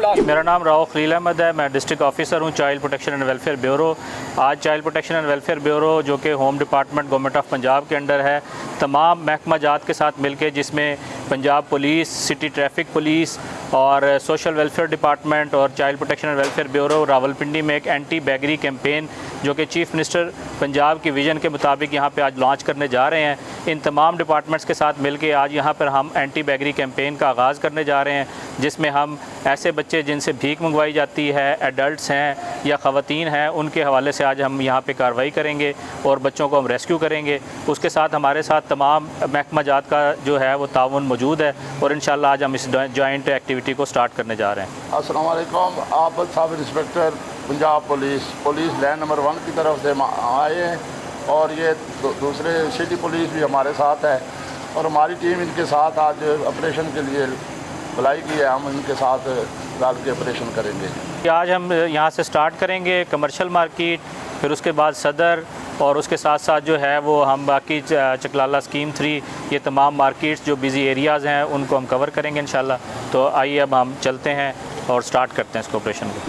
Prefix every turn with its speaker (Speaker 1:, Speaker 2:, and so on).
Speaker 1: मेरा नाम राव खलील अहमद है। मैं डिस्ट्रिक्ट ऑफिसर हूँ child protection and welfare bureau. आज child protection and welfare bureau जो कि home department government of Punjab के अंडर है, तमाम महकमा जात के साथ मिलकर, जिसमें Punjab police, city traffic police और सोशल वेलफेयर डिपार्टमेंट और child protection and welfare bureau Rawalpindi में एक एंटी बैगरी कैंपेन जो कि चीफ़ मिनिस्टर पंजाब की विज़न के मुताबिक यहाँ पे आज लॉन्च करने जा रहे हैं। इन तमाम डिपार्टमेंट्स के साथ मिलकर आज यहाँ पर हम एंटी बैगरी कैंपेन का आगाज़ करने जा रहे हैं, जिसमें हम ऐसे बच्चे जिनसे भीख मंगवाई जाती है, एडल्ट्स हैं या ख़वातीन हैं, उनके हवाले से आज हम यहाँ पे कार्रवाई करेंगे और बच्चों को हम रेस्क्यू करेंगे। उसके साथ हमारे साथ तमाम महकमा जात का जो है वो ताउन मौजूद है और इंशाल्लाह आज हम इस जॉइंट एक्टिविटी को स्टार्ट करने जा रहे हैं।
Speaker 2: अस्सलाम वालेकुम। आप sub inspector Punjab police line number 1 की तरफ से आए हैं और ये दूसरे सिटी पुलिस भी हमारे साथ है और हमारी टीम इनके साथ आज ऑपरेशन के लिए बुलाई की है। हम इनके साथ डाल के ऑपरेशन करेंगे।
Speaker 1: आज हम यहाँ से स्टार्ट करेंगे कमर्शियल मार्केट, फिर उसके बाद सदर और उसके साथ साथ जो है वो हम बाकी चकलाला स्कीम 3 ये तमाम मार्केट्स जो बिज़ी एरियाज़ हैं उनको हम कवर करेंगे इंशाल्लाह। तो आइए अब हम चलते हैं और स्टार्ट करते हैं इसको ऑपरेशन को।